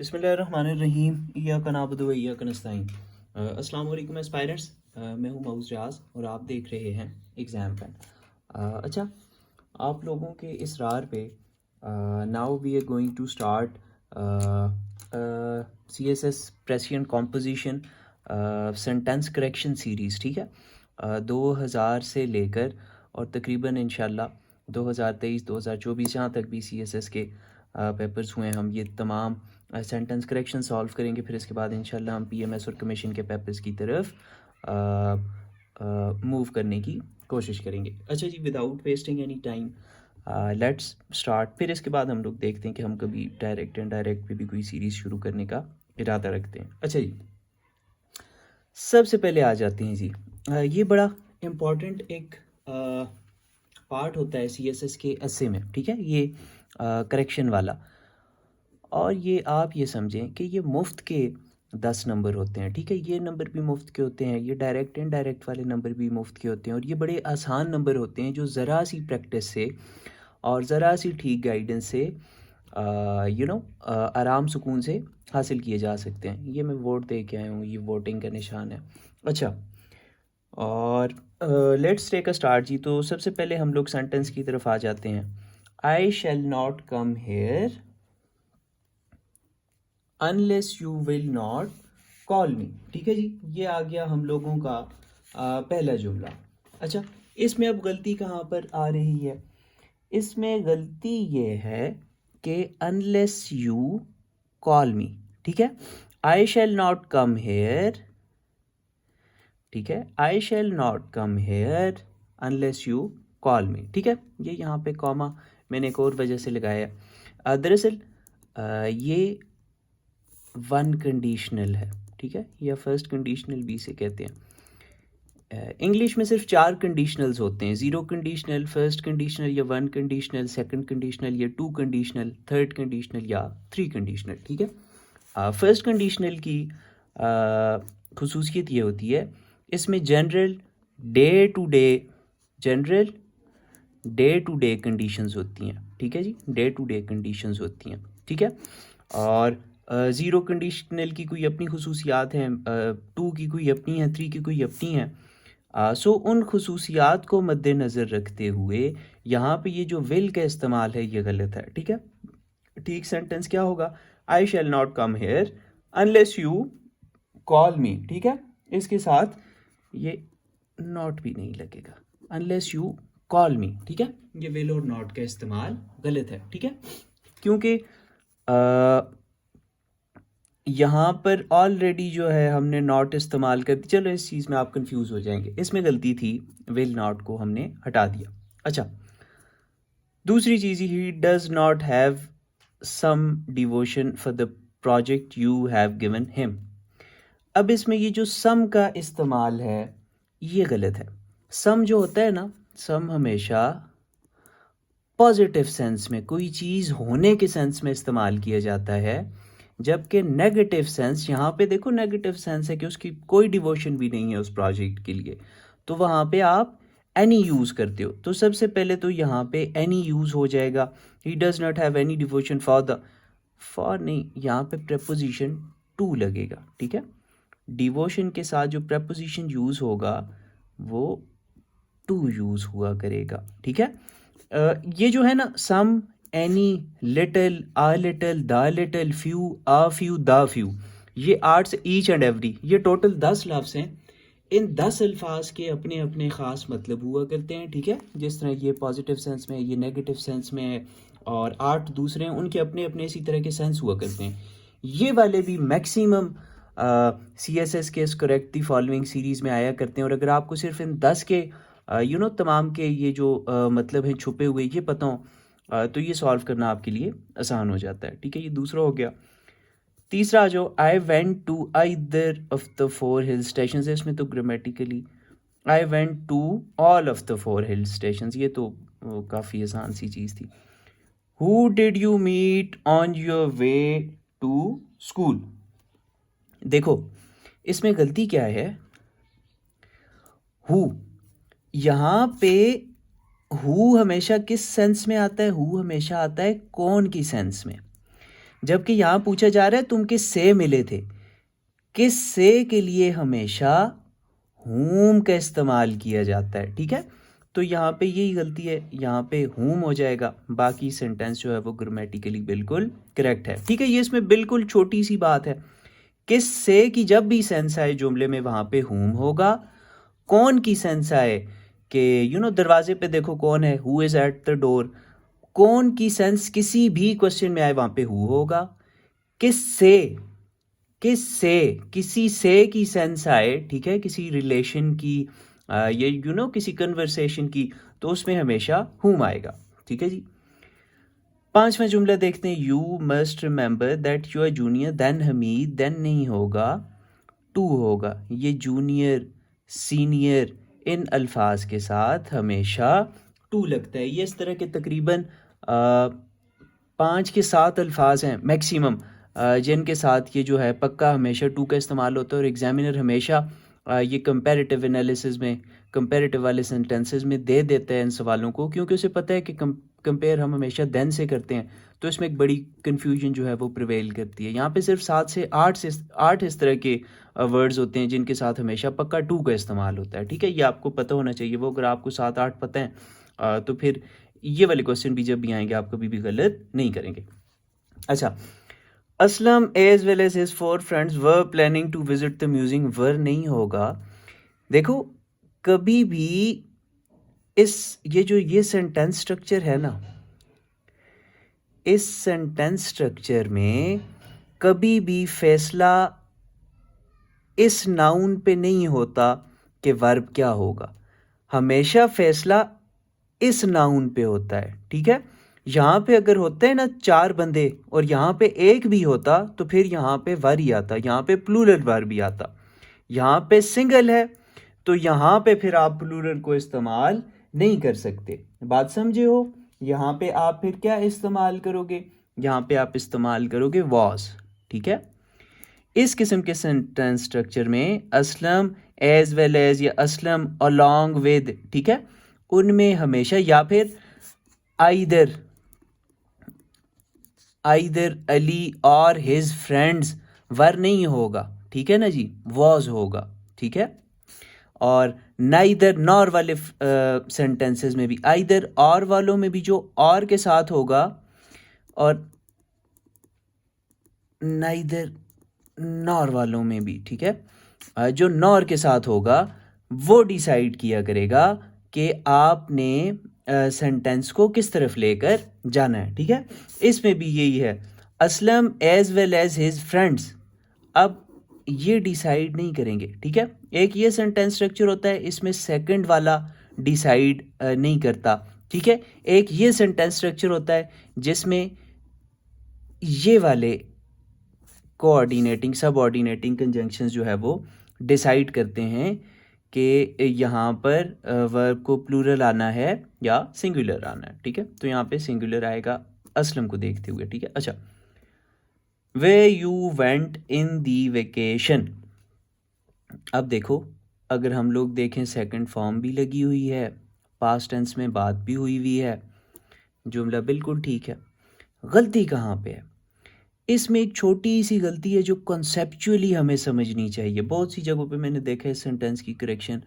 बिस्मिल्लाहिर्रहमानिर्रहीम इय्याका नअबुदु व इय्याका नस्तईन। अस्सलाम वालेकुम एस्पायरर्स। मैं हूँ मऊज़ रियाज और आप देख रहे हैं एग्ज़ाम पैन। अच्छा, आप लोगों के इसरार पे now we are going to start CSS president composition sentence correction series. ठीक है, 2000 से लेकर और तकरीबन इंशाल्लाह 2023 2024 जहाँ तक भी CSS के पेपर्स हुए हम ये तमाम सेंटेंस करेक्शन सॉल्व करेंगे। फिर इसके बाद इंशाल्लाह हम PMS और कमीशन के पेपर्स की तरफ मूव करने की कोशिश करेंगे। अच्छा जी, without wasting any time let's start. फिर इसके बाद हम लोग देखते हैं कि हम कभी डायरेक्ट एंड डायरेक्ट पे भी कोई सीरीज़ शुरू करने का इरादा रखते हैं। अच्छा जी, सबसे पहले आ जाते हैं जी, ये बड़ा इम्पॉर्टेंट एक पार्ट होता है CSS के एसे में। ठीक है, ये करेक्शन वाला, और ये आप ये समझें कि ये मुफ्त के 10 नंबर होते हैं। ठीक है, ये नंबर भी मुफ्त के होते हैं, ये डायरेक्ट एंड डायरेक्ट वाले नंबर भी मुफ्त के होते हैं, और ये बड़े आसान नंबर होते हैं जो ज़रा सी प्रैक्टिस से और ज़रा सी ठीक गाइडेंस से आराम सुकून से हासिल किए जा सकते हैं। ये मैं वोट दे के आया हूँ, ये वोटिंग का निशान है। अच्छा, और लेट्स टेक अ स्टार्ट जी। तो सबसे पहले हम लोग सेंटेंस की तरफ आ जाते हैं। I shall not come here unless you will not call me. ठीक है जी, ये आ गया हम लोगों का पहला जुमला। अच्छा, इसमें अब गलती कहाँ पर आ रही है? इसमें गलती ये है कि अनलेस यू कॉल मी। ठीक है, I shall not come here. ठीक है, I shall not come here unless you call me. ठीक है, ये यहाँ पे कॉमा मैंने एक और वजह से लगाया है। दरअसल ये वन कंडीशनल है। ठीक है, या फर्स्ट कंडीशनल भी से कहते हैं। इंग्लिश में सिर्फ 4 कंडीशनल्स होते हैं, 0 कंडीशनल, फर्स्ट कंडीशनल या 1 कंडीशनल, सेकंड कंडीशनल या 2 कंडीशनल, थर्ड कंडीशनल या 3 कंडीशनल। ठीक है, फर्स्ट कंडीशनल की खुसूसियत ये होती है, इसमें general day to day conditions होती हैं। ठीक है जी, डे टू डे कंडीशंस होती हैं। ठीक है, और 0 कंडीशनल की कोई अपनी खुसूसियात हैं, 2 की कोई अपनी है, 3 की कोई अपनी है। सो उन खुसूसियात को मद्देनज़र रखते हुए यहाँ पे ये जो विल का इस्तेमाल है ये गलत है। ठीक है, ठीक सेंटेंस क्या होगा? I shall not come here unless you call me. ठीक है, इसके साथ ये नॉट भी नहीं लगेगा, अनलेस यू कॉल मी। ठीक है, ये विल और नॉट का इस्तेमाल गलत है। ठीक है, क्योंकि यहाँ पर ऑलरेडी जो है हमने नॉट इस्तेमाल कर दी। चलो, इस चीज़ में आप कंफ्यूज हो जाएंगे, इसमें गलती थी, विल नॉट को हमने हटा दिया। अच्छा, दूसरी चीज़, he does not have some devotion for the project you have given him. अब इसमें ये जो सम का इस्तेमाल है ये गलत है। सम जो होता है ना, सम हमेशा पॉजिटिव सेंस में, कोई चीज़ होने के सेंस में इस्तेमाल किया जाता है, जबकि नेगेटिव सेंस, यहाँ पे देखो नेगेटिव सेंस है कि उसकी कोई डिवोशन भी नहीं है उस प्रोजेक्ट के लिए, तो वहाँ पे आप एनी यूज़ करते हो। तो सबसे पहले तो यहाँ पे एनी यूज़ हो जाएगा। ही does not have any devotion for the, for नहीं, यहाँ पे प्रपोजिशन टू लगेगा। ठीक है, डिवोशन के साथ जो प्रपोजिशन यूज़ होगा वो टू यूज़ हुआ करेगा। ठीक है, ये जो है ना, some, any, little, a little, the little, few, a few, the few, ये आर्ट्स, ईच एंड एवरी, ये टोटल 10 लफ्ज़ हैं। इन 10 अल्फाज के अपने अपने ख़ास मतलब हुआ करते हैं। ठीक है, जिस तरह ये पॉजिटिव सेंस में है, ये नेगेटिव सेंस में है, और 8 दूसरे हैं, उनके अपने अपने इसी तरह के सेंस हुआ करते हैं। ये वाले भी मैक्सिमम CSS के करेक्ट दी फॉलोइंग सीरीज़ में आया करते हैं। और अगर आपको सिर्फ इन 10 के तमाम के ये जो मतलब हैं छुपे हुए ये पता हो, तो ये सॉल्व करना आपके लिए आसान हो जाता है। ठीक है, ये दूसरा हो गया। तीसरा जो I went to either of the 4 hill station है, इसमें तो grammatically I went to all of the 4 hill station, ये तो काफ़ी आसान सी चीज़ थी। Who did you meet on your way to school? देखो, इसमें गलती क्या है? हु, यहाँ पे हु हमेशा किस सेंस में आता है? हु हमेशा आता है कौन की सेंस में। जबकि यहाँ पूछा जा रहा है तुम किससे मिले थे। किससे के लिए हमेशा whom का इस्तेमाल किया जाता है, ठीक है। तो यहाँ पे यही गलती है, यहाँ पे whom हो जाएगा, बाकी सेंटेंस जो है वो ग्रामेटिकली बिल्कुल करेक्ट है, ठीक है। ये इसमें बिल्कुल छोटी सी बात है, किस से की जब भी सेंस आए जुमले में वहाँ पे whom होगा। कौन की सेंस आए कि दरवाजे पे देखो कौन है, who is at the door, कौन की सेंस किसी भी क्वेश्चन में आए वहाँ पे हु होगा। किससे किसी से की सेंस आए, ठीक है, किसी रिलेशन की ये किसी कन्वर्सेशन की, तो उसमें हमेशा whom आएगा, ठीक है जी। 5वां जुमला देखते हैं, you must remember that you are junior than Hamid, then नहीं होगा टू होगा। ये जूनियर सीनियर इन अल्फाज के साथ हमेशा टू लगता है। ये इस तरह के तकरीबन 5 के 7 अल्फाज हैं मैक्सिमम जिनके साथ ये जो है पक्का हमेशा टू का इस्तेमाल होता है। और एग्जामिनर हमेशा ये कंपैरेटिव एनालिसिस में, कंपैरेटिव वाले सेंटेंसेस में दे देता है इन सवालों को, क्योंकि उसे पता है कि कंपेयर हम हमेशा देन से करते हैं, तो इसमें एक बड़ी कन्फ्यूजन जो है वो प्रिवेल करती है। यहाँ पे सिर्फ 7 से 8 इस तरह के वर्ड्स होते हैं जिनके साथ हमेशा पक्का टू का इस्तेमाल होता है, ठीक है। ये आपको पता होना चाहिए। वो अगर आपको 7-8 पता है तो फिर ये वाले क्वेश्चन भी जब भी आएंगे आप कभी भी गलत नहीं करेंगे। अच्छा, Aslam as well as his 4 friends were planning to visit the museum, were नहीं होगा। देखो कभी भी ये सेंटेंस स्ट्रक्चर है ना, इस सेंटेंस स्ट्रक्चर में कभी भी फैसला इस नाउन पे नहीं होता कि वर्ब क्या होगा, हमेशा फैसला इस नाउन पे होता है, ठीक है। यहाँ पे अगर होते हैं ना 4 बंदे और यहाँ पे एक भी होता तो फिर यहाँ पे वर ही आता, यहाँ पे प्लूरल वर्ब भी आता। यहाँ पे सिंगल है तो यहाँ पे फिर आप प्लूरल को इस्तेमाल नहीं कर सकते, बात समझे हो। यहाँ पे आप फिर क्या इस्तेमाल करोगे, यहाँ पे आप इस्तेमाल करोगे वॉज, ठीक है। इस किस्म के सेंटेंस स्ट्रक्चर में असलम एज वेल एज या असलम अलॉन्ग विद, ठीक है, उनमें हमेशा या फिर आइदर अली और हिज फ्रेंड्स वर नहीं होगा, ठीक है ना जी, वॉज होगा, ठीक है। और नाइदर नॉर वाले सेंटेंसेस में भी आइदर और वालों में भी जो और के साथ होगा, और नाइदर नॉर वालों में भी, ठीक है, जो नॉर के साथ होगा वो डिसाइड किया करेगा कि आपने सेंटेंस को किस तरफ लेकर जाना है, ठीक है। इसमें भी यही है, Aslam as well as his friends, अब ये डिसाइड नहीं करेंगे, ठीक है। एक ये सेंटेंस स्ट्रक्चर होता है, इसमें सेकंड वाला डिसाइड नहीं करता, ठीक है। एक ये सेंटेंस स्ट्रक्चर होता है जिसमें ये वाले कोऑर्डिनेटिंग सबऑर्डिनेटिंग कंजंक्शंस जो है वो डिसाइड करते हैं कि यहाँ पर वर्ब को प्लूरल आना है या सिंगुलर आना है, ठीक है। तो यहाँ पे सिंगुलर आएगा असलम को देखते हुए, ठीक है। अच्छा, way you went in the vacation, अब देखो अगर हम लोग देखें सेकंड फॉर्म भी लगी हुई है, पास्ट टेंस में बात भी हुई है, जुमला बिल्कुल ठीक है। गलती कहाँ पे है, इसमें एक छोटी सी गलती है जो कॉन्सेप्चुअली हमें समझनी चाहिए। बहुत सी जगहों पे मैंने देखा है सेंटेंस की करेक्शन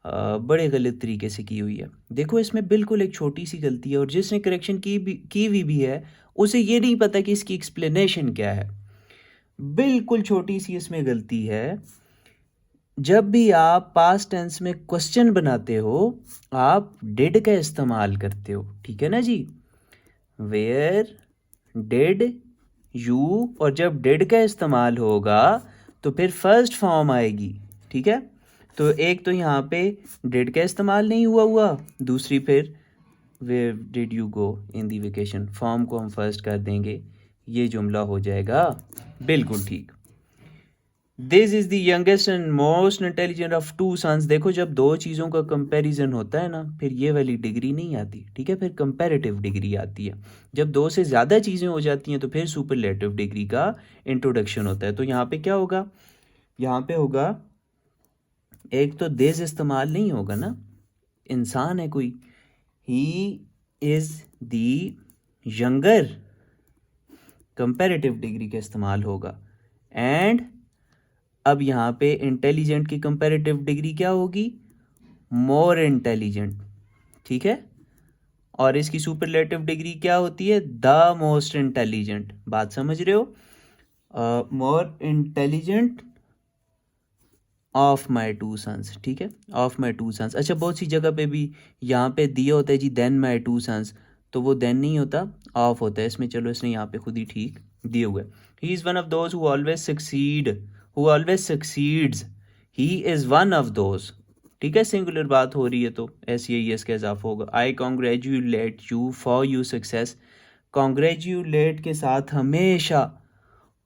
बड़े गलत तरीके से की हुई है। देखो इसमें बिल्कुल एक छोटी सी गलती है, और जिसने करेक्शन की हुई भी है उसे ये नहीं पता कि इसकी एक्सप्लेनेशन क्या है। बिल्कुल छोटी सी इसमें गलती है, जब भी आप पास्ट टेंस में क्वेश्चन बनाते हो आप डिड का इस्तेमाल करते हो, ठीक है ना जी। वेयर डिड यू, और जब डिड का इस्तेमाल होगा तो फिर फर्स्ट फॉर्म आएगी, ठीक है। तो एक तो यहाँ पे डिड का इस्तेमाल नहीं हुआ, दूसरी फिर where did you go in the vacation, form को हम फर्स्ट कर देंगे, ये जुमला हो जाएगा बिल्कुल ठीक। This is the youngest and most intelligent of 2 sons, देखो जब 2 चीज़ों का कंपैरिजन होता है ना फिर ये वाली डिग्री नहीं आती, ठीक है, फिर कंपैरेटिव डिग्री आती है। जब 2 से ज़्यादा चीज़ें हो जाती हैं तो फिर सुपरलेटिव डिग्री का इंट्रोडक्शन होता है। तो यहाँ पे क्या होगा, यहाँ पे होगा एक तो दिस इस्तेमाल नहीं होगा ना, इंसान है कोई, he is the younger, comparative degree का इस्तेमाल होगा। एंड अब यहाँ पे इंटेलिजेंट की कंपैरेटिव डिग्री क्या होगी? मोर इंटेलिजेंट, ठीक है। और इसकी सुपरलेटिव डिग्री क्या होती है? The most intelligent. बात समझ रहे हो? More intelligent of my two sons, ठीक है, ऑफ माई टू सन्स। अच्छा, बहुत सी जगह पे भी यहाँ पे दिया होता है जी देन माई टू सन्स, तो वो देन नहीं होता, ऑफ होता है इसमें। चलो, इसने यहाँ पे खुद ही ठीक दिए हुए। He is one of those who always succeed, who always succeeds, he is one of those, ठीक है। सिंगुलर बात हो रही है तो SES का इजाफा होगा। I congratulate you for you success. Congratulate के साथ हमेशा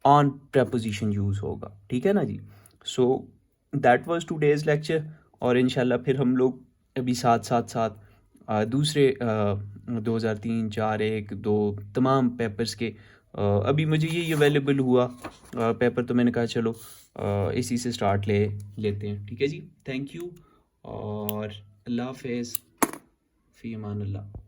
ऑन प्रपोजिशन यूज़ होगा, ठीक है ना जी। So that was today's lecture, और इंशाल्लाह फिर हम लोग अभी साथ दूसरे 2003, 4, 1, 2 तमाम पेपर्स के अभी मुझे ये अवेलेबल हुआ पेपर, तो मैंने कहा चलो इसी से स्टार्ट लेते हैं, ठीक है जी। थैंक यू और अल्लाह हाफ़िज़, फ़ी अमान अल्लाह।